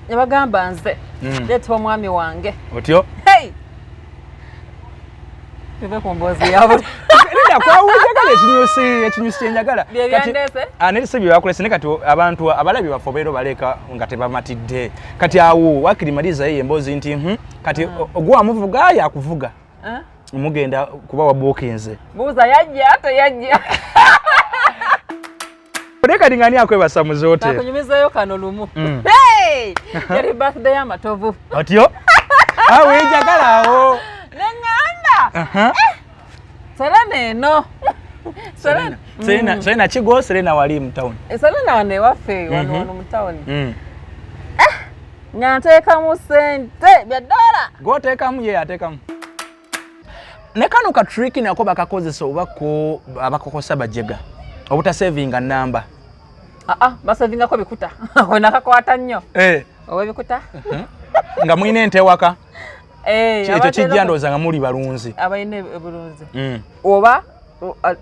Yabagamba nze. Leeta omwami wange. Otyo? Hey! Bibe kumbozi yabo. Nenda kwa wajagala ekinyusi enjagala. Byandese? Anelise byakulese ne kati abantu abalabi bafobero baleka nga tebamatidde. Kati awo wakirimaliza yeye embozi nti kati ogwa muvuga ya kuvuga. Mugenda kuba wabukinze. Buza yajja yajja. Odeka dingani akwebasa muzote. Nakunyumizayo kano lumu. Hey! Yari birthday ya matovu. Otyo? Awe njagala awo. Nenganda. Selena no. Selena chigo Selena wali mu town. Selena wane wafe wano mu town. Nyanteka mu sente bya dola. Go teka mu ye ateka mu. Ne kano ka trick nako bakakozesa obako abakokosa bajega. Obuta savinga namba. Basavinga ko bikuta. Ona kakwata nnyo. Owe bikuta. Nga mwine ente waka. Ekyo kijja ndoza nga muli balunzi. Abayine bulunzi.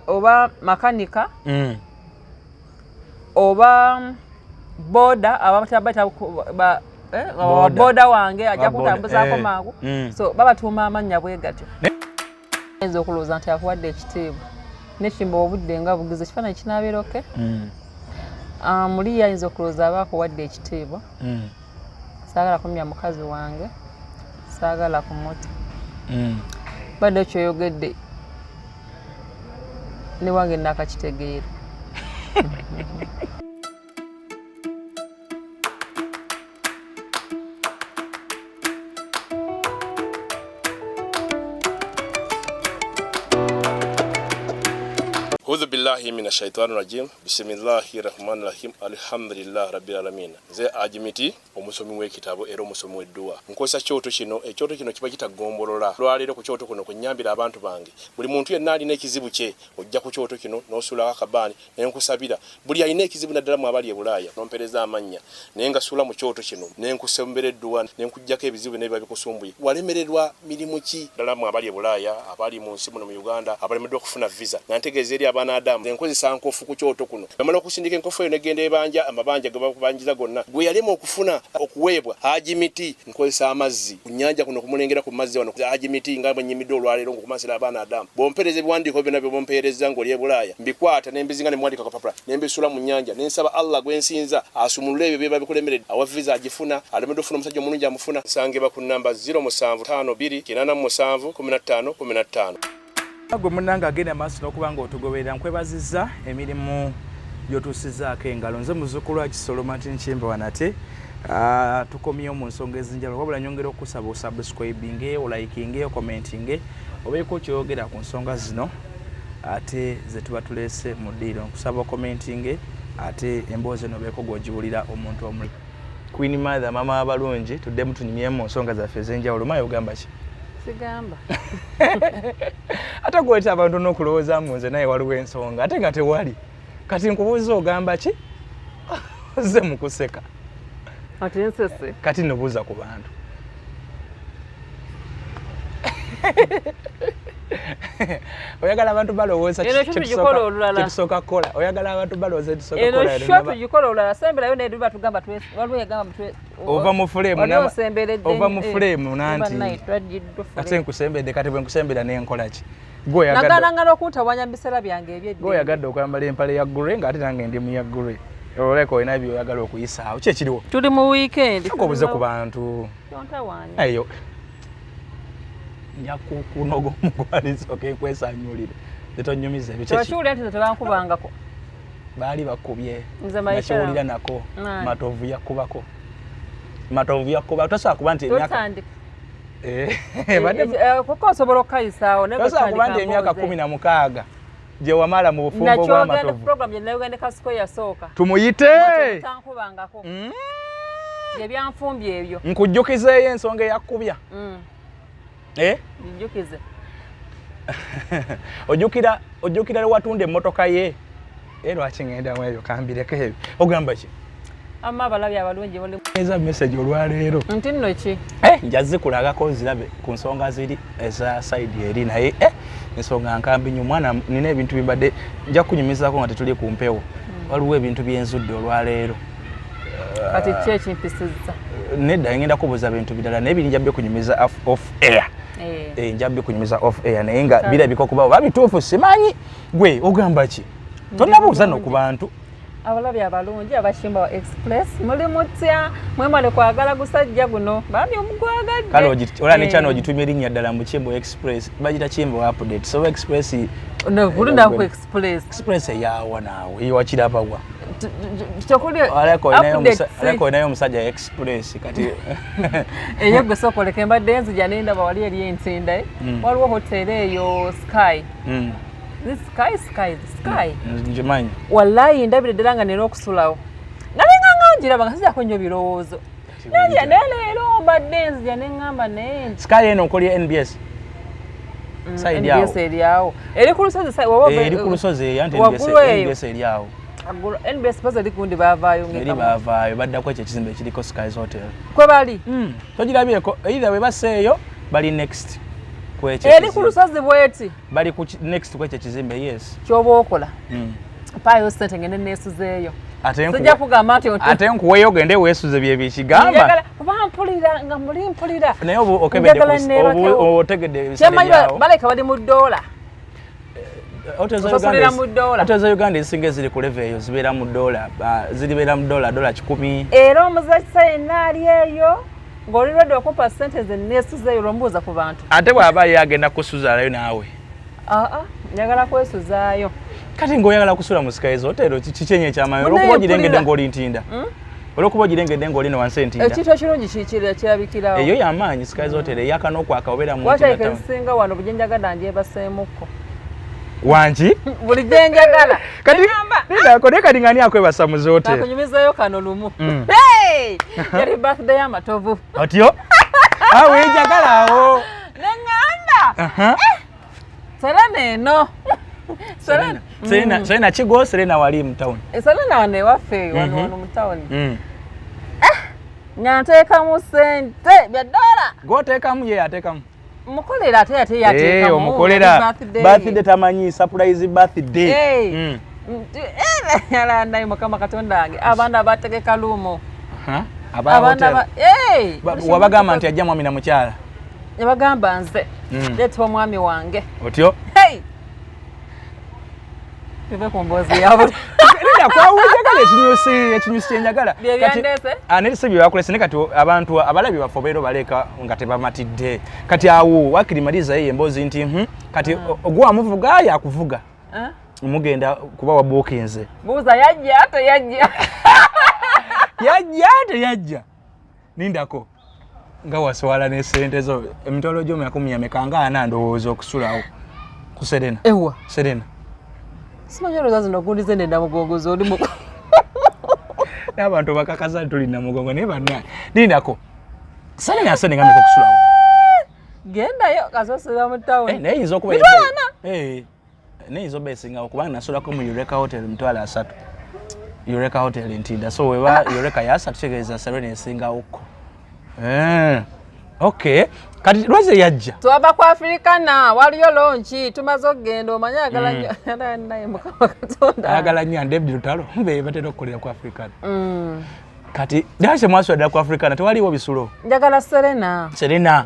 Oba makanika. Oba boda abatabata boda wange ajja kutambuzaako mangu. So baba tuuma amanya bwegatyo. Enzo okuloza nti akuwadde ekitiibwa. Neshimba obudde nga bugize kifaananyi kinaabeeroke. Muli yayinza okuloza abakuwadde ekitiibwa. Saagala kumya mukazi wange. Saagala kumuta. Badde kyoyogedde ne wange nakakitegeera. أعوذ بالله من الشيطان الرجيم بسم الله الرحمن الرحيم الحمد لله رب العالمين ze ajimiti omusomi w'ekitabo era omusomi w'edduwa nkozesa kyoto kino ekyoto kino kiba kitagombolola lwalero ku kyoto kuno kunyambira abantu bange buli muntu yenna alina ekizibu kye ojja ku kyoto kino n'osula akabani nenkusabira buli alina ekizibu naddala mu abali e Bulaaya nompereza amanya nenga sula mu kyoto kino nenkusembera edduwa nenkujjako ebizibu ne bikusumbuye walemererwa mirimu ki ddala mu abali e Bulaaya abali mu nsi muno mu Uganda abalemeddwa okufuna visa nantegeeza eri Adamu enkozesa nkofu ku kyoto kuno bamala okusindika enkofu eyo negenda ebanja amabanja ge bakubanjiza gonna gwe yalema okufuna okuweebwa ajimiti nkozesa amazzi ku nnyanja kuno kumulengera ku mazzi wano ajimiti nga bwenyimidde olwaleero ngokumasira abaana Adamu bompereza ebiwandiiko byonna bye bompereza ng'oli e Bulaaya mbikwata nembizinga ne mwandika kapapula nembisula mu nnyanja nensaba Allah gwensinza asumulule ebyo bye babikulemeredde awa visa agifuna alemedde ofuna omusajja omulungi amufuna nsangibwa ku namba 0752 Gwe munanga agenda maaso n'okubanga otugoberera nkwebaziza emirimu gyotuusizaako engalo nze muzzukulu Kisolo Martin Nchimba wanate tukomyewo mu nsonga ezinjalo wabula nyongera okusaba osubscribinge olikinge commentinge obeeko kyoyogera ku nsonga zino ate ze tuba tuleese mu ddiiro nkusaba commentinge ate emboozi eno obeeko gw'ogiwulira omuntu omuli Queen Mother mama abalungi tuddemu tunyumyemu mu nsonga zaffe ez'enjawulo maye ogamba ki sigamba ate gweta abantu n'okulowooza mu nze naye waliwo ensonga ate nga tewali kati nkubuuza ogamba ki ze mukuseka ati nsese kati nobuuza ku bantu oyagala abantu balowooza kitusooka kukola oyagala abantu balowooza tusooka kukola eno tugikola olulala semberayo nedu batugamba waliwo yagamba ova mu fulemu nanti ate nkusembedde kati bwe nkusembera nenkola ki nagalangala okuntawanya mu biseera byange ebyedde goyagadde okwambala empale ya gure ng'ate nange ndi mu ya gure oleka olina byoyagala okuyisaawo ki ekiriwo tuli mu weekend obuze ku bantu tontawanya eyo nyakukunogo mugwalizo kenkwesanyulire tetonyumiza ebyo tebakiwulira nti tebankubangako baali bakubye nakiwulira nako matovu yakuba tosobola kuba nti emyaka kuko osobola okukayisaawo tosobola kuba nti emyaka 16 gye wamala mu bufumbo bw'amatovu program yenayogende kasiko yasooka tumuyite tankubangako ebyanfumbye ebyo nkujjukizeeyo ensonga eyakubya njukize ojjukira watunda emmotoka ye lwaki ŋŋendamu ebyo kambireko ebyo ogamba ki amma abalabye abalungi eza message olwaleero nti nno ki nja zikulagako zirabe ku nsonga ziri eza side eri naye ensonga nkambi nyo mwana nina ebintu bimbadde nja kunyumizako nga tetuli ku mpewo waliwo ebintu byenzudde olwaleero Kati church impisizza. Nedda ngenda kubuza bintu bidala nebiri njabbe kunyumiza off air. Njabbe kunyumiza off air naye nga birabika okuba babituufu simanyi gwe ogamba ki? Tonabuuza no ku bantu. Abalabi abalungi abashimba wa express muli mutya mwemale kwagala gusajja guno bambi omugwagadde kale ola ne channel ogitumye erinnya ddala mu Chimbo Express bagita Chimbo update so express no kulunda ku express yawa naawe iyo wakirabawa chokuli aleko inayo musajja express kati eyo gusokole mbadde nzija nenda bawali eri entinda waliwo hotel eyo Sky This sky. Njimanyi. Wallahi ndabire delanga nero okusulawo. Nalinga njira bagasija konyo birowoozo. Naye lero baddenzi ya nengamba ne. Sky eno okoli NBS. Side yawo. NBS eriyawo. Eri kulusoze sai wobo. Eri kulusoze yanti NBS eriyawo. NBS baza likundi bavaayo ngeka. Eri bavaayo badda kwa ekizimbe kiriko Sky's Hotel. Kwe bali. Togirabireko either we baseeyo bali next. Eri kulusoze bweti. Bali ku next kwa ekizimbe yes. Kyoba okola. Payo sente ngene nesuzeeyo. Sijja kugamba ati ate nkuweyo ogende weesuze bye bikigamba. Kuba mpulira nga muli mpulira. Naye okebedde otegedde bisale byawo. Baleka bali mu dola. Hotels za Uganda ezisinga ziri ku level eyo zibeera mu dola. Ziribeera mu dola $10. Era omuzakisa yenna ali eyo. Ngoli ready okupa sente ze nesuzeeyo lombuuza ku bantu. Ate bw'aba yagenda kusuzaalayo naawe. Njagala kwesuzaayo. Kati ng'oyagala kusula mu Sky's Hotel kikyenye ekyamaanyi olw'okuba ogirengedde ng'oli ntinda. Olw'okuba ogirengedde ng'oli ne wansi entinda. Ekintu ekirungi kirabikirawo. Eyo y'amaanyi Sky's Hotel eyaka n'okwaka obeera mu ntinda. Waki ekisinga wano buli njagala ndyebaseemukko. Wangi? Buli gye njagala. Kati nidako kati ng'ani akwebasa mu hotel. Nakunyumizayo kano lumu. Yali birthday y'amatovu. Otyo? Awo njagala awo. Nenganda. Serena eno. Serena kigo Serena wali mu town. Serena wane waffe wano mu town. Nyanteekamu sente bya dola. Goteekamu ye ateekamu. Mukolera ate yateekamu. Omukolera birthday tamanyi surprise birthday. Yala nayi mukama Katonda wange abaana abategeka lumo. Abaana wabagamba nti ajja mwami na mukyala. Yabagamba nze leeta omwami wange. Otyo? Bibe kumbozi yabo. Nida kwa wejagala ekinyusi kyenjagala. Byandese? Anelise byakolese ne kati abantu abalabi bafobero baleka nga tebamatidde. Kati awo wakirimaliza yeye embozi nti kati ogwa amuvuga yakuvuga. Mugenda kuba wabuukinze. Buuza yajja ate yajja. Yajja. Nindako. Nga waswala ne sente zo emitolo gyo 100 nga ndowooza okusulawo ku Serena. Ewa. Serena. Simanyi rozazi nokundize nenda mugongozo oli mu. N'abantu bakakaza tuli na mugongo ne banna. Nindako. Serena asene ngamiko okusulawo. Gendayo kasosera mu town. Naye yinza okuba neyizo besinga okubanga nasulako mu Eureka Hotel Mtwala 3. Eureka Hotel Ntinda. So weba Eureka ya 3 tegeeza Serena esinga okko. Okay. Kati lwaze yajja. Twaba ku Africana waliyo lonchi tumaze ogenda omanya agalanya naye mukama Katonda. Agalanya David Lutalo mbe batera okukolera ku Africana. Kati dashe mwaswada ku Africana tewaliwo bisulo. Njagala Serena.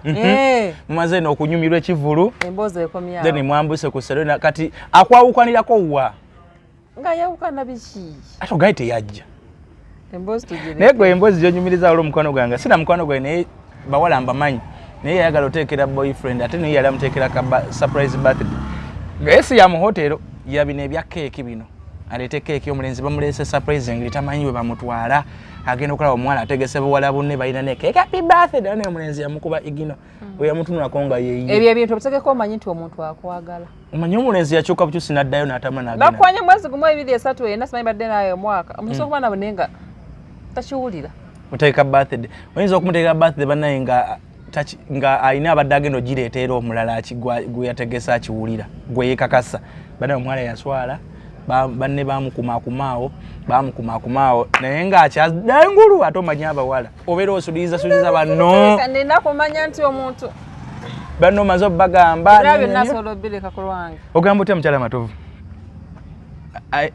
Mumaze n'okunyumirwa ekivulu. Emboze ekomya. Then mwambuse ku Serena kati akwawukanirako wa. Nga yawukana biki. Ato gaite yajja. Embozi tujire. Nego embozi gyonyumiriza olwo mukwano gwange. Sina mukwano gwe naye bawala mbamanyi. Naye yagala oteekera boyfriend ate naye yali amuteekera surprise birthday. Esi ya mu hotel yabine ebya cake bino. Alete cake omulenzi bamulese surprise ngiri tamanyi we bamutwala. Agenda okulaba omwana ategese bawala bunne balina ne cake happy birthday naye omulenzi yamukuba igino. We yamutunula konga yeyi. Ebyo ebintu bitegeko omanyi nti omuntu akwagala. Omanyi omulenzi yakyuka bukyusi naddayo n'atama n'agenda. Bakwanye mwezi gumu 2 yena simanyi badde nayo mwaka. Omusoso kuba nabo nenga takiwulira. Muteeka birthday. Oyinza okumuteeka birthday banaye nga ayina abadde agenda ogireetera omulala gwe yategesa akiwulira gwe yeekakasa banaye omwala yaswala banne bamukumakumaawo naye ng'akyadda engulu ate omanya abawala obeera osuliza banno nina kumanya nti omuntu banno omaze obbagamba ogamba otya mukyala matovu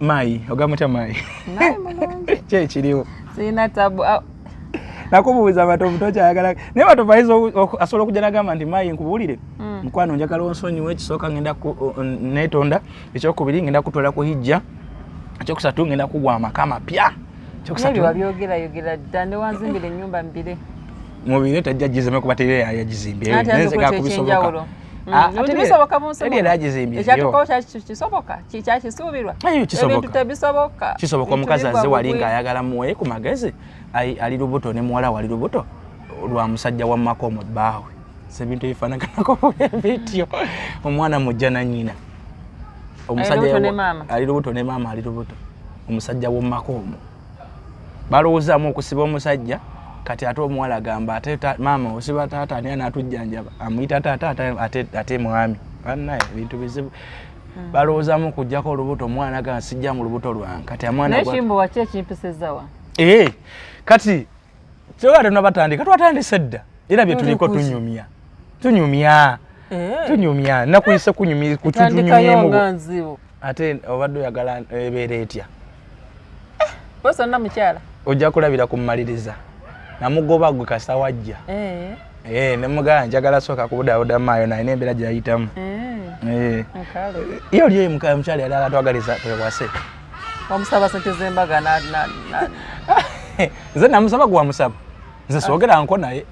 mayi ogamba otya mayi kyekiriwo Sina tabu. Nakubuuza batovu tokyayagala naye batovu ayinza asobola okujja n'agamba nti mayi nkubuulire mukwano njagala onsonyiwe ekisooka ngenda neetonda ekyokubiri ngenda kutwala ku hijja ekyokusatu ngenda kugwa amaka mapya ekyokusatu wabyogera dda newanzimbira ennyumba mbire mubire tajja gizime kuba tere yagizimbye nenzeka kubisoboka bisoboka munsi ekyatukowo kisoboka kyakisuubirwa ebintu tebisoboka kisoboka omukazi azze wali ng'ayagala muwe ku magezi ali lubuto ne muwala wali lubuto lwa musajja wa makomo bbaawe sebintu ebifaanaganako bityo omwana mujja na nnyina omusajja ali lubuto ne maama ali lubuto omusajja wa makomo balowoozaamu okusiba omusajja kati ate omuwala agamba ate maama osiba taata ani anaatujjanjaba amuyita taata ate mwami bannaye ebintu bizibu balowoozaamu okuggyako olubuto omwana agamba sijja mu lubuto lwange kati amwana nekimbo waki ekimpisizzawa kati kyoga tenabatandika twatandise dda era bye tuliko tunyumya nakuyise kutunyumyemu ate obadde oyagala ebeera etya osonna mukyala ojja kulabira kummaliriza namugoba gwe kasa wajja nemugamba njagala sooka kubudaabuda maayo naye n'embeera gyayitamu iyo oli oyo mukyala yali agatwagaliza twewase omusaba sente z'embaga nze namusaba gwamusaba nze soogera nko naye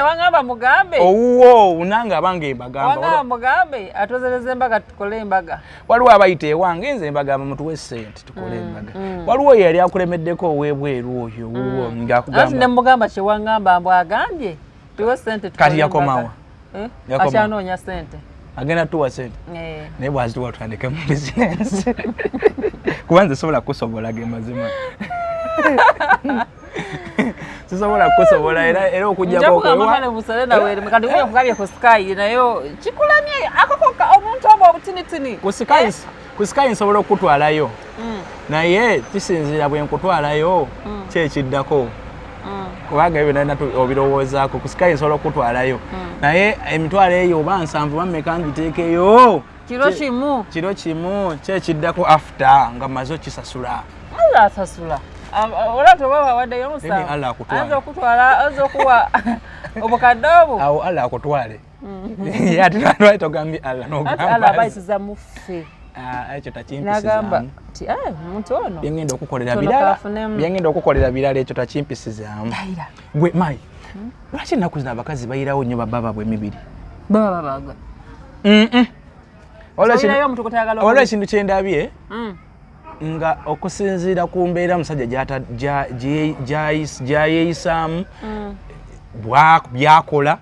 wangamba mugambe owuwo unanga abange embagamba mugambe atozereza embaga tukole embaga waliwo abayita ewange nze embagamba mutuwe sente tukole embaga waliwo oyo yali akulemeddeko owebweru oyo wuwo ngaakugamba nemugamba kyewangamba mbw agambye tuwe sente kati yakomawa akyanoonya sente agenda tuwa sente naye bwazituwa tutandike mu bizinensi kuba nze sobola kusobola ge mazima sisobola kusobola era okujjako kati kugabye ku sky nayo kikulamye akakoka omuntu oba obutinitini ku sky nsobola okutwalayo naye kisinzira bwe nkutwalayo kyekiddako kubanga ebyo nalina obirowoozaako ku sky nsobola okutwalayo naye emitwalo eyo oba nsanvu bameka ngiteekeyo kiro kimu kyekiddako after nga maze okisasula asasula olwatu baba waddeyo omusanvu ayinza okutwala ayinza okuwa obukadde obwo awo Allah akutwale ate togambye Allah n'ogamba abayisiza muffe ekyo takimpisizamu omuntu ono byengenda okukolera birala ekyo takimpisizamu gwe mayi lwaki ennaku zino abakazi bayirawo nnyo babba bwe emibiri bababaga olwo ekintu kyendabye nga okusinziira ku mbeera musajja gyayeeyisaamu byakola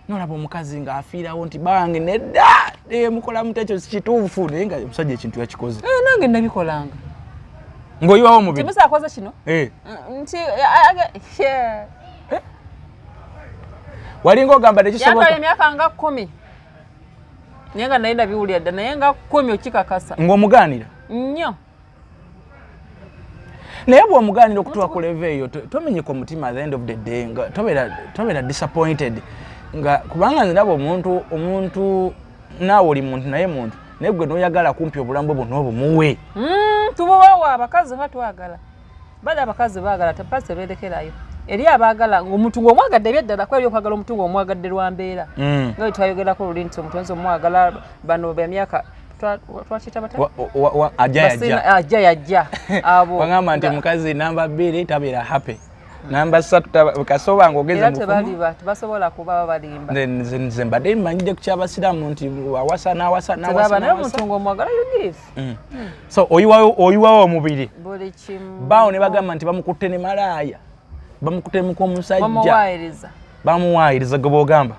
nolaba omukazi ng'afiirawo nti bange nedda mukolamu tekyo kituufu naye nga omusajja ekintu yakikoze nange nabikolanga ng'oyiwawo omubiri timusa akoze kino nti walinga ogamba tekisoboka yatwala emyaka nga 10 naye nga naye nabiwulira dda naye nga 10 okikakasa ng'omugaanira nnyo naye bw'omugaanira okutuuka ku leva eyo tomenyeka omutima at the end of the day nga tobeera disappointed nga kubanga nziraba omuntu naawe oli muntu naye muntu naye gwe n'oyagala kumpi obulamu bwe bwonna obumuwe tububawa abakazi batwagala bali abakazi baagala tepasi tebeerekerayo eri abaagala omuntu ng'omwagadde ebyeddala kweri okwagala omuntu ng'omwagadde lwa mbeera nga bwe twayogerako luli nti omuntu nze omwagala bano bemyaka ajja yajja abo wangamba nti mukazi namba 2 tabeera happy namba 3 kasoba ng'ogeze tebasobola kuba balimba nze mbadde mmanyidde ku kyabasiraamu nti awasa n'omuntu ng'omwagala yugive so oyiwawo omubiri buli kimu baawo ne bagamba nti bamukutte ne malaaya bamukutte mukomusajja bamuwaayiriza gwe boogamba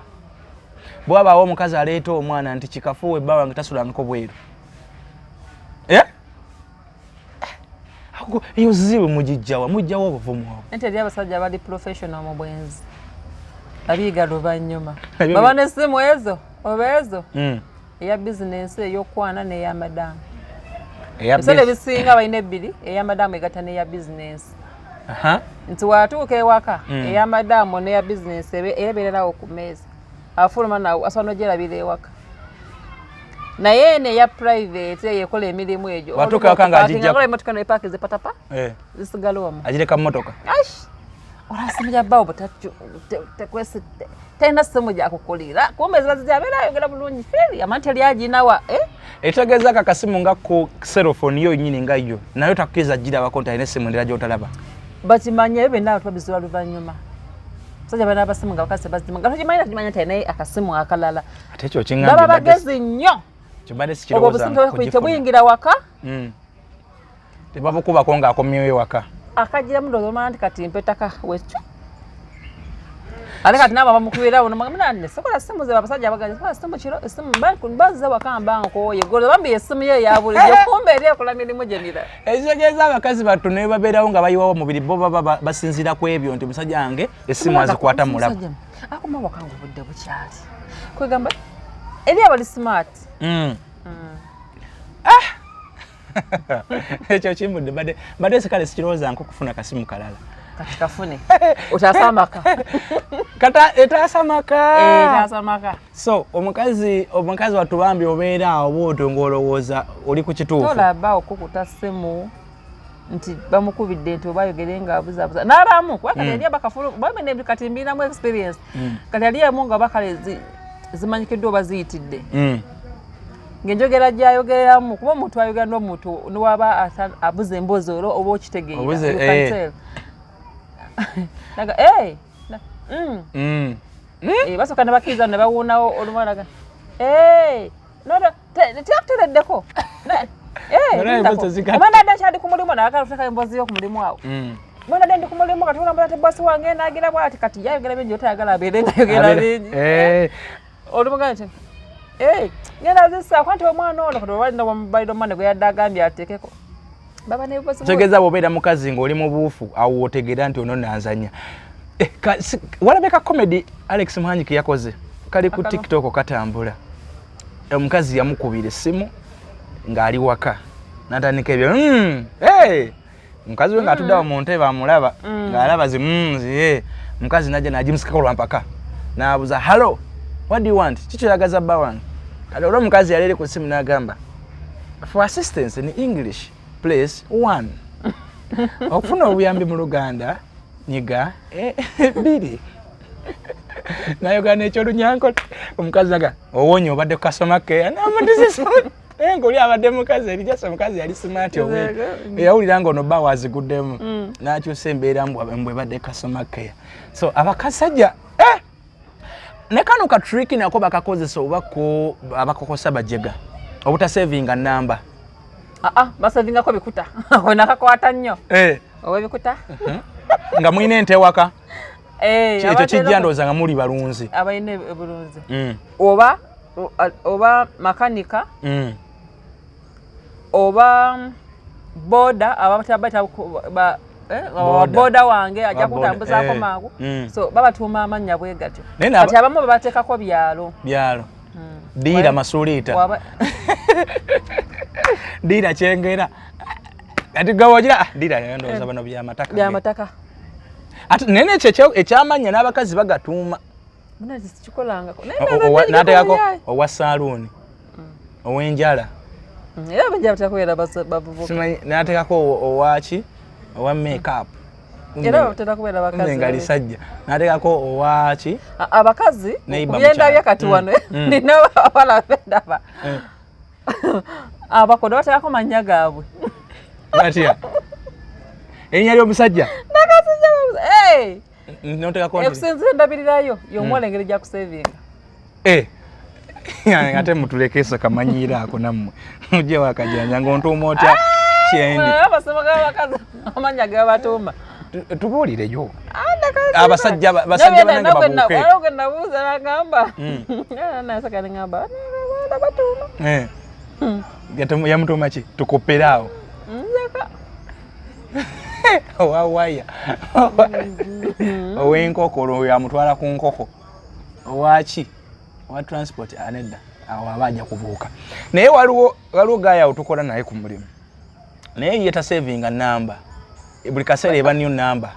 bwabaawo omukazi aleeta omwana nti kikafuwe bba wange tasulangako bweru eyo zibu mugijjawa mujjawo obuvumu obwo ente eri abasajja bali professional mu bwenzi abiyiga luvannyuma baba n'essimu ezo oba ezo eya bizinensi ey'okwana n'eya madamu ebisale ebisinga balina ebbiri eya madamu egatta n'eya bizinensi nti watuuka ewaka eya madamu n'eya bizinensi ebeererawo ku meeza afuluma nawe asobola n'ogyerabira ewaka naye ne ya private yekola emirimu egyo watuka kanga ajijja ngola emotoka ne park ze patapa zisigala omu ajireka motoka olasimya bawo butatu tekwese tena simu gya kukolera kumbe zazija bera yogera bulungi feri amanti ali ajinawa etegeza kakasimu nga ku cellphone yo nyini nga yo nayo takiza jira bakonta ine simu ndira jotalaba bakimanya ebe nawo twabizwa luvanyuma saja bana basimu nga bakase bazima nga kimanya tena akasimu akalala ate kyo kingambye baba bagezi nnyo kibade sikiroza ko buyingira waka tebabo kuba konga akomyewe waka akajira mudozo manti kati mpetaka wecho aleka tinaba bamukubira uno magamana sokola simu ze babasajja bagaje sokola simu kiro simu banku baza wakamba ngo yegolo bambi esimu ye yabuli kumbe eri akola mirimu jenira ezegeza abakazi batu ne baberawo nga bayiwawo mubiri bo baba basinzira ku ebyo nti musajja yange esimu azikwata mulabo akoma wakangu budde bukyali kwegamba eri abali smart ekyo kimudde bade sikale sikiroza nko kufuna kasimu kalala katikafune utasamaka kata etasamaka etasamaka so omukazi watubambi obeera oboto ngolowooza oli ku kituufu tolaba okukuta simu nti bamukubidde nti obayogere nga abuzabuza n'abamu kwakati yali abakafulu bamene kati mbinamu experience kati yali emu nga bakale zimanyikiddwa oba ziyitidde ngenjogera gyayogeramu kuba omuntu ayogera n'omuntu niwaba abuza emboozi olwo oba okitegeera naga basoka ne bakkiriza ne bawuunawo olumwana nono teyakutereddeko omwana adde nkyali ku mulimu nakaluteka emboozi yo ku mulimu awo mwana adde ndi ku mulimu kati olambula te bosi wange nagira bwati kati yayogera bingi otayagala abeere ngayogera bingi olumugaa nti ngenda zisaako nti omwana ono kati obalina wamubalira omwana gwe yadde agambye ateekeko baba ne bosi tegeza bobeera mukazi ng'oli mu buufu awo otegeera nti ono nanzanya walabeka comedy Alex Muhanyiki yakoze kali ku TikTok katambula omukazi yamukubira essimu ng'ali waka natandika ebyo mukazi we ng'atuddawo mu ntebe amulaba ng'alaba mukazi najja nagimusikako lwampaka n'abuuza hello what do you want kikyoyagaza bba wange kati olwo omukazi yali eri ku ssimu n'agamba for assistance in English please 1 okufuna obuyambi mu Luganda nyiga 2 nayogana ekyolunyanko omukazi naga owonye obadde customer care ng'oli abadde mukazi erijasa omukazi yali smart eyawulira nga ono bba waziguddemu n'akyusa embeera mbwe badde customer care so abakasajja ne kano ka trick nako bakakozesa obako abakokosa bajega obutasavinga namba basavinga ko bikuta ona kakwata nnyo owe bikuta nga mwine ente waka ekyo kijja ndoza nga muli balunzi abayine bulunzi oba makanika oba boda abatabata boda wange ajja kutambuzaako mangu so baba tuuma amannya bwe gatyo kati abamu babateekako byalo dira masulita dira kyengera ati gawogira dira yandoza bano byamataka ati nene kyekyo ekyamanya n'abakazi bagatuuma muna zikikolangako nateekako owa saluuni ow'enjala era benjala takwera bavubuka nateekako owaki owa makeup era otera kubeera bakazi nga lisajja nateekako owaki abakazi byenda byakati wano nina abala bendaba abakodo bateekako mannya gaabwe batya erinnya ly'omusajja ekusinzira endabirirayo y'omuwala engeri gya kusevinga ate mutulekesa kamanyiira ako nammwe mujje wakajanja ng'ontuuma otya kyendi abakazi amanya gabatuuma tubuulireyo abasajja banange babuuke waliwo nabuuza nagamba nasaka nengamba batuuma yamutuuma ki tukoperaawo owawaya ow'enkoko olwo yamutwala ku nkoko owaki owa transport anedda awo aba ajja kubuuka naye waliwo gaayawo tukola naye ku mulimu naye ye tasavinga namba buli kaseera eba new namba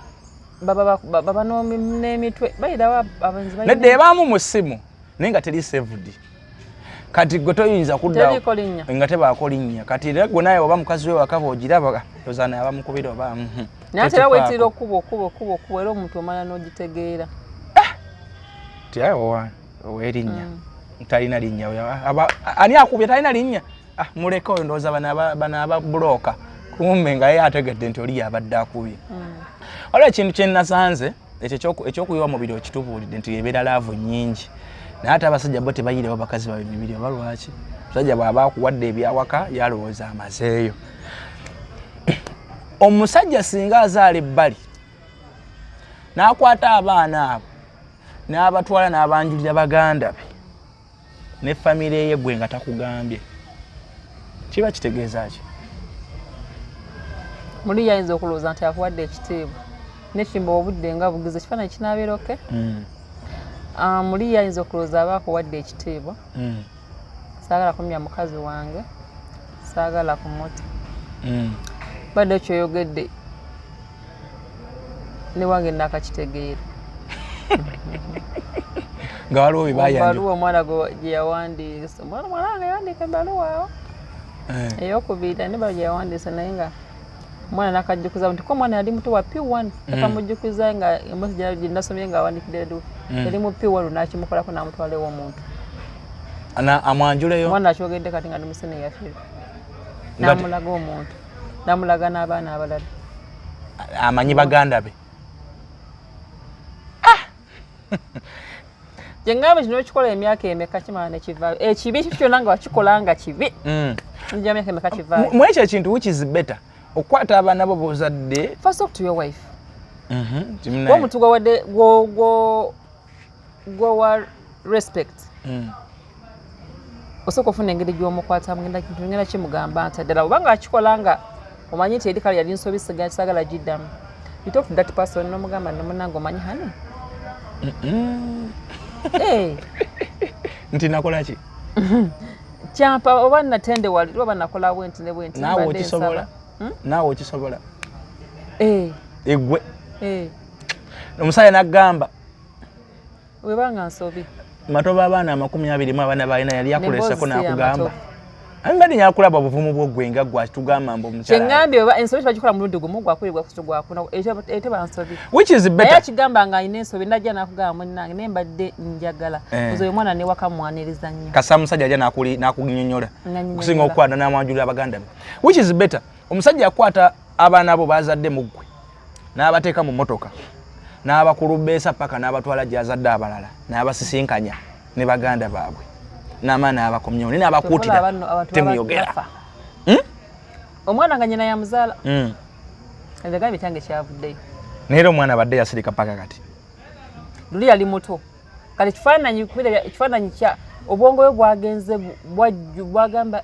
baba n'emitwe bayirawo abalenzi nedda ebaamu mu ssimu naye nga teri saved kati gwe toyinza kuddawo nga tebaako linnya kati era gwe naye oba mukazi we wakava ogiraba tozana abamukubira oba naye era weetira okuba era omuntu omala n'ogitegeera ti awo owerinnya talina linnya ani akubye talina linnya muleke oyo ndowooza bano ababulooka kumbe nga ye ategedde nti oli yabadde akubye waliwo ekintu kye nasanze ekyokuyiwa mubiri okitubuulidde nti ebeera laavu nnyingi naye ate abasajja bo tebayirewo bakazi bawe emibiri oba lwaki omusajja bw'aba akuwadde ebyawaka yalowooza amazeeyo omusajja singa azaala ebbali n'akwata abaana abo n'abatwala n'abanjulira baganda be ne famire ye gwe nga takugambye kiba kitegeeza ki muli yayinza okulowooza nti akuwadde ekitiibwa nekimba obudde nga bugize ekifaananyi kinaabeera oke muli yayinza okulowooza aba akuwadde ekitiibwa saagala kumya mukazi wange saagala kumuta badde ekyoyogedde ne wange nakakitegeera nga waliwo webayanjbaluwa omwana gye yawandiisa mwana wange yawandiika ebbaluwa eyokubiri ne gye yawandiisa naye nga omwana nakajjukiza nti ko omwana yali muto wa P1 akamujjukiza nga embozi gye nasomye nga awandikidde yali mu P1 nakimukolako namutwala ew'omuntu amwanjuleyo omwana akyogedde kati nga ndi musene yaffe namulaga omuntu namulaga n'abaana abalala amanyi baganda be Jengabe kino kikola emyaka emeka kimala ne kivaayo ekibi kyonna nga wakikola nga kibi njya emyaka emeka kivaayo mu ekyo ekintu which is better okwata abaana bo bozadde first talk to your wife omuntu gwawadde gwa respect osooka ofuna engeri gy'omukwata ngenda kimugamba nti ddala obanga akikola nga omanyi nti eri kale yali nsobi saagala giddamu you talk to that person n'omugamba ne munnange omanyi hani nti nakola ki kyampa oba natende wali oba nakola bwenti ne bwenti naawe okisobola egwe omusajja n'agamba webanga nsobi matoba abaana 20 mu abaana balina yali yakuleseko n'akugamba ambadde nyakulaba obuvumu bw'ogwe nga gwatugamba mbu omukyala kyengambye oba ensobi bagikola mulundi gumu gwakuli gwakuna eteba nsobi which is better naye akigamba nga alina ensobi najja n'akugamba munnange naye mbadde njagala ozo oyo mwana ne waka mwaniriza nnyo kasa musajja ajja n'akunyonnyola kusinga okukwata n'amwanjulira baganda be which is better omusajja yakwata abaana abo bazadde mu ggwe n'abateeka mu motoka n'abakulubeesa paka n'abatwala gy'azadde abalala n'abasisinkanya ne baganda baabwe n'amaana abakomyewo ne n'abakuutira temuyogera omwana nga nyina yamuzaala ebigambo byange kyavuddeyo naye omwana abadde yasirika paka kati luli yali muto kati ekifaananyi kya obwongo bwe bwagenze bwagamba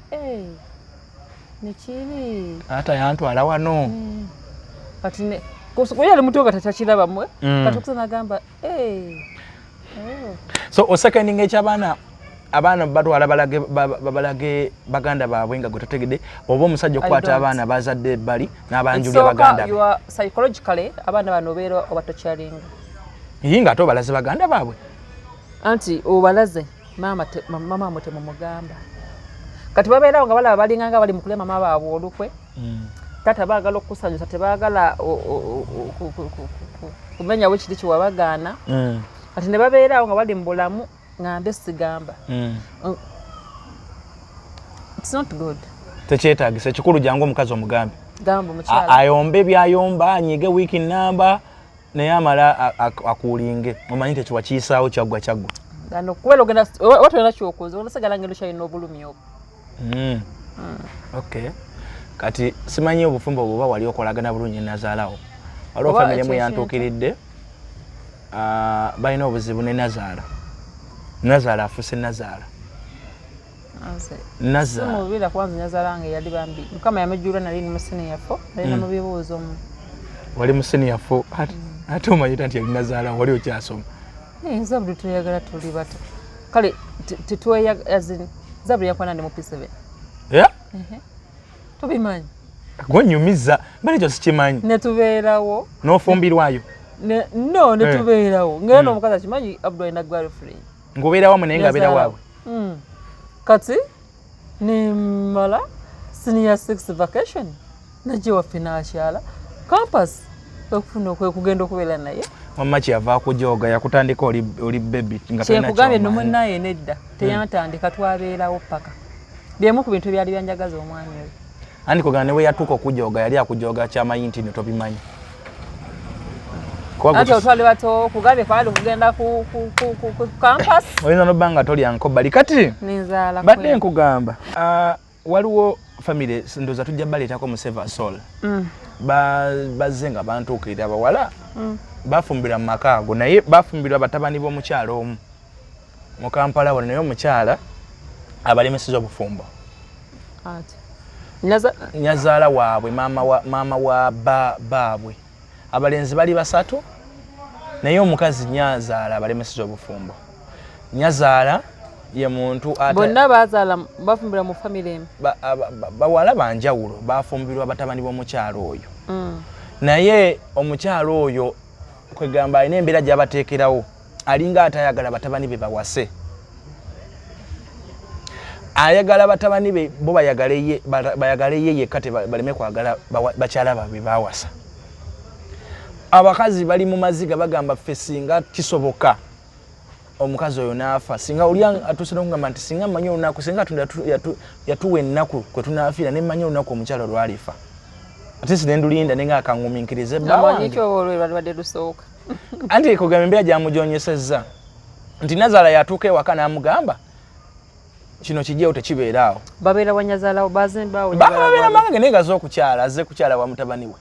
nekiri ata yantwala wano kati yali muto nga takyakirabamwe kati okusa nagamba so oseconding ekyabaana abaana batwala balage baganda baabwe nga gwe tategedde oba omusajja okukwata abaana bazadde ebbali n'abanjulira baganda be psychologically abaana bano obeera oba tokyalinga yi nga ate obalaze baganda baabwe anti obalaze mama mo temumugamba kati babeerawo nga balaba balinganga bali mukule mama baabwe olukwe tata baagala okusanyusa tebaagala kumenyawo ekiti kiwabagaana kati ne babeerawo nga bali mu bulamu ngambe sigamba it's not good tekyetaagisa ekikulu jangu omukazi omugambe gamba omukyala ayombe byayomba anyige wiiki namba naye amala akuulinge omanyi tekiwa kiyisaawo kyaggwa gano kubeera ogenda watolina kyokoze olasagala ngendo kyalina obulumi obwo okay kati simanyi obufumbo obuba wali okolagana bulungi nazaalawo waliwo famire emu yantuukiridde balina obuzibu ne nazaala afuse nazaala mubira kwanza nazaala nga yali bambi mukama yamujjula nali ni musene yafo nali na mubibuuzo mu wali musene yafo ate omanyita nti yali nazaala wali okyasoma zabuli tuyagala tuli bato kale tetweyagazini zabuli yakwana ndi mu P7 tubimanyi gwonyumiza bali kyo sikimanyi netubeerawo n'ofumbirwayo netubeerawo ngera n'omukazi akimanyi Abdul alina girlfriend ngobeera wamu naye nga abeera waabwe kati nimala senior 6 vacation najje waffe n'akyala campus okufuna okwekugenda okubeera naye mama kyava kujoga yakutandika oli baby nga tena kyekugambye nomunaye nedda teyatandika twabeerawo paka byemu ku bintu byali byanjagaza omwami oyo andi kugana newe yatuuka okujoga yali akujoga kyamayinti ne tobimanyi ate otwali bato kugambye kwali okugenda ku campus oyinza nobanga tolya nkobali kati ninzaala badde nkugamba waliwo family ndoza tujja baleetako mu Save Soul bazze nga bantuukirira abawala bafumbira mu maka ago naye bafumbirwa batabani b'omukyalo omu mu Kampala wano naye omukyala abalemesezza obufumbo nyazaala waabwe maama wa baabwe abalenzi bali basatu naye omukazi nyazaala abalemesezza obufumbo nyazaala ye muntu bonna bazaala bafumbira mu family emu bawala banjawulo bafumbirwa batabani b'omukyalo oyo naye omukyalo oyo kwegamba alina embeera gy'abateekerawo alinga atayagala batabani be bawase ayagala batabani be bo bayagale ye yekka baleme kwagala bakyala babe bawasa abakazi bali mu maziga bagamba ffe singa kisoboka omukazi oyo naafa singa ulya atusira ngamba nti singa manyo olunaku singa yatuwa ennaku kwe tunaafiira ne manyo olunaku omukyalo lwalifa ate sinendulinda nenga akanguminkirize anti kugamba embeera gyamujonyesezza nti Nazaala yatuuka ewaka n'amugamba kino kijjeewo tekibeeraawo babeera wanyazaalawo bazimbawo babeera mange naye gaze okukyala azze kukyala wa mutabani we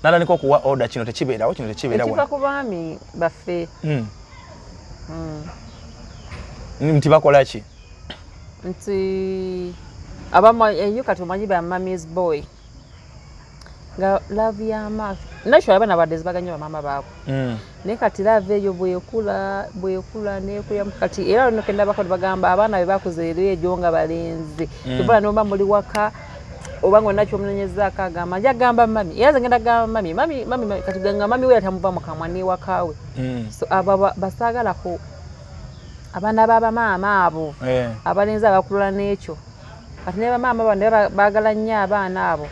natandika okuwa order kino tekibeerawo kino tekibeerawo ekiva ku baami baffe nti bakola ki nti abama eyo kati omanyi ba mami's boy nga love ya ma nasho abana badezi baganya mama baabo ne kati love eyo bwekula ne kuya kati era no kenda bakoli bagamba abana be bakuzeerwe ejonga balenzi tubula nomba muli waka obango nacho mnenyeza akagamba njagamba mami yaza ngenda gamba mami kati ganga mami we atamuva mukamwa ne wakawe so aba basagala ko abana baba mama abo abalenzi abakulula necho kati ne mama bande bagala nnyo abaana abo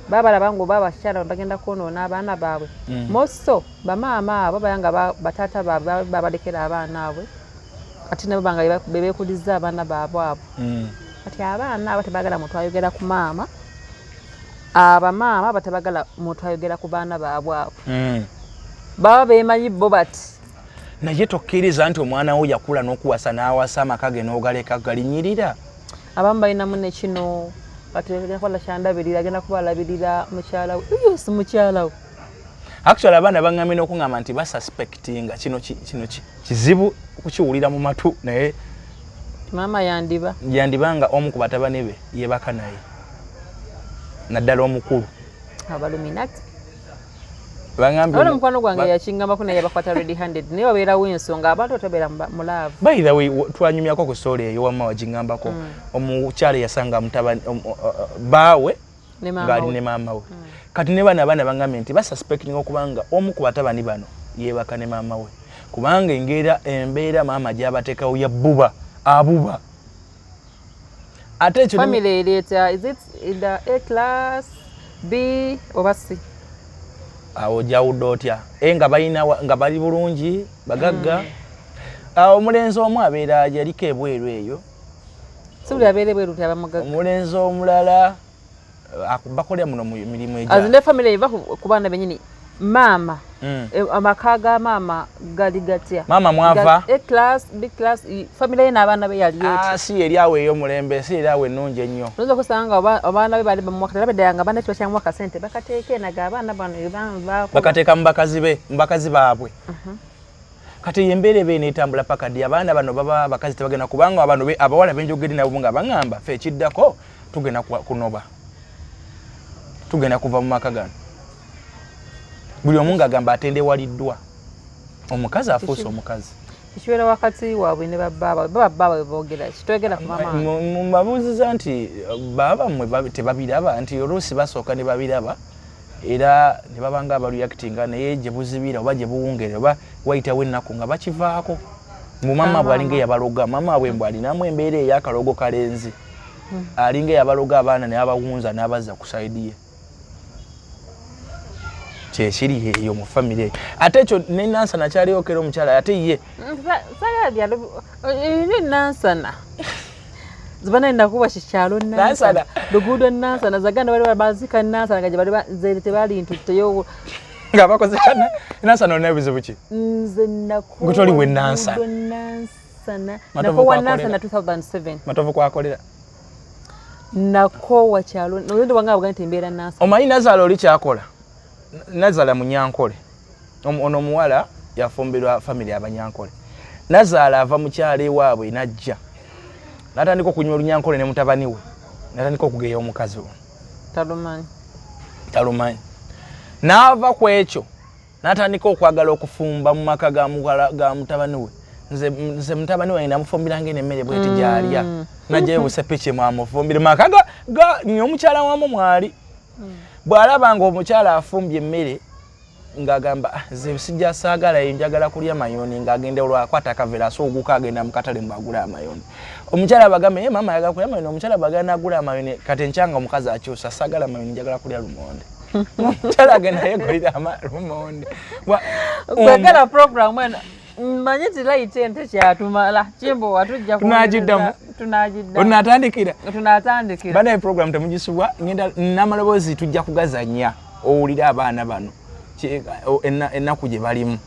baba labango baba kyala bagenda konoona abaana baabwe mosso bamama abo bayanga batata babalekera abaana abwe kati nabo banga bebekuliza abaana baabwe abo kati abaana abo tebagala muntu ayogera ku maama abamama batabagala muntu ayogera ku baana baabwe abo baba bemanyi bo bati naye tokkiriza nti omwana wo yakula n'okuwasa n'awasa amaka ge n'ogaleka galinyirira abamu balinamu ne kino kati yakola kyandabirira agenda kubalabirira mukyala we si mukyala we actually abaana baŋŋambye n'okuŋŋamba nti basuspectinga kino kizibu kukiwulira mu matu naye maama yandibanga omu ku batabani be yeebaka naye naddala omukulu abaluminati baŋŋambye mukwano gwange yakingambako naye yabakwata ready handed naye wabeerawo ensonga abantu otobeera mulaavu by the way twanyumyako ku story eyo wamma wagingambako omukyala yasanga mutabani baawe ng'ali ne maama we kati ne bana abaana baŋŋambye nti basuspecting okubanga omu ku batabani bano yeebaka ne maama we kubanga embeera maama gy'abateekawo ya abuba ate ekyo family later is it in the A class B oba C awo jawudde otya nga bali bulungi bagagga omulenzi omu abeera yaliko ebweru eyo sibuli abeera ebweru tyabamugagga omulenzi omulala bakolera muno mu mirimu azinde family eva ku baana benyini maama amaka ga maama gali gatya maama mwava A class B class family ye n'abaana be yali eti si eri awo ey'omulembe si eri awo ennungi ennyo oyinza okusanga abaana be bali bamwaka labda nga abaana kiba kyamuwa kasente bakateeka enaga abaana bano bakateeka mu bakazi baabwe kati embeera eba neetambula paka ddi abaana bano baba abakazi tebagenda kubanga abawala benjogedde nabo nga baŋŋamba fe ekiddako tugenda kunoba tugenda kuva mu maka gano buli omu ng'agamba atendewaliddwa omukazi afuuse omukazi ekibeera wakati waabwe ne babbaabwe boogera kitwegera ku maama mbabuuziza nti baba mmwe tebabiraba nti oluusi basooka ne babiraba era ne babanga abareactinga naye gye buzibira oba gye buwungere oba wayitawo ennaku nga bakivaako mu mama bwalinga yabaloga mama bwe mbwalinamu embeera ey'akalogo kalenzi alinga yabaloga abaana ne abawunza n'abazza ku saidi ye kyekiri eyo mu famire ate ekyo ne Nansana kyaliyokera omukyala ate ye Nansana zibana ndakuba kikyalo Nansana luguudo Nansana zaganda bali bazika Nansana gaje bali zere tebali ntuteyo nga bakozekana Nansana onebizibu ki nze nako gutoli we Nansana nako wa Nansana 2007 matovu kwakolera nako wa kyalo nolendo banga bugana tembera Nansana omanyi Nazala oli kyakola Nazala munyankole ono muwala yafumbirwa family abanyankole Nazala ava mu kyalo ewaabwe najja natandika okunywa olunyankole ne mutabani we natandika okugeya omukazi we talumanyi n'ava ku ekyo natandika okwagala okufumba mu maka ga mutabani we nze mutabani we namufumbira ngene emmere bweti gyalya najjayo busepiki mwamufumbire maka ga omukyala wamu mwali bw'alaba nga omukyala afumbye emmere ng'agamba nze sijja saagala njagala kulya mayoni ng'agenda olwakwata akavera asooguka agenda mu katale mbagula amayoni omukyala bagambe mama ayagala kulya mayoni omukyala bagala nagula amayoni kati enkyanga omukazi akyusa saagala mayoni njagala kulya lumonde omukyala agenda yegulira lumonde kwegala program eno manyiti laite ente kyatumala kimbo watujja tunagiddamu onatandikira bana program temugisubwa ngenda namalobozi tujja kugazanya owulira abaana bano ennaku gye balimu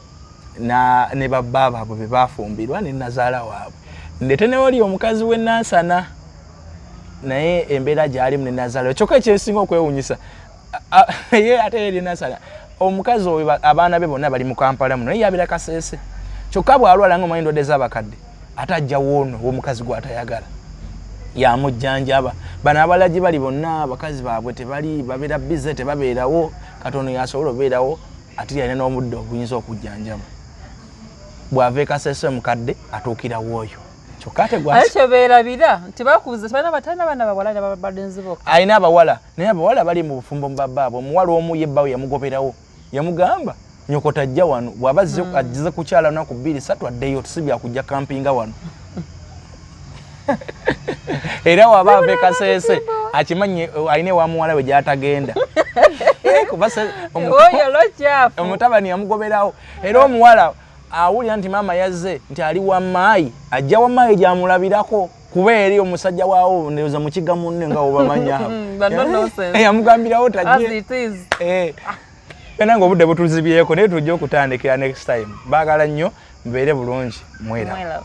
ne babba baabwe be bafumbirwa ne Nazaala waabwe ndete ne wali omukazi we Nansana naye embeera gy'alimu ne Nazaala kyokka ekyensinga okwewunyisa ye ate eri Nansana omukazi oyo abaana be bonna bali mu Kampala muno naye yabira Kasese kyokka bw'alwala nga omanyi endwadde z'abakadde ate ajja woono w'omukazi gw'atayagala yamujjanjaba bano abalagi bali bonna abakazi baabwe tebali babeera bize tebabeerawo Katono yasobola obeerawo ate yalina n'omudde obuyinza okujjanjaba bw'ava e Kasese mukadde atuukira wooyo kyokka ate ekyo beerabira nti bakubuza balina batana baana bawala n'abalenzi bokka alina abawala naye abawala bali mu bufumbo mu babbaabwe omuwala omu yebbawe yamugoberawo yamugamba nyoko tajja wano bw'aba ajjize kukyala lunaku 2-3 addeyo tusibya kujja kampinga wano era waba ava e Kasese akimanyi alina ewa muwala we gy'atagenda omutabani yamugoberawo era omuwala awulira nti maama yazze nti ali wa maayi ajja wa maayi gy'amulabirako kuba eri omusajja waawo ndowooza mu kiga munne nga obamanya yamugambirawo tajje era ng'obudde butuzibyeko naye tujja okutandikira next time baagala nnyo mbeere bulungi mwera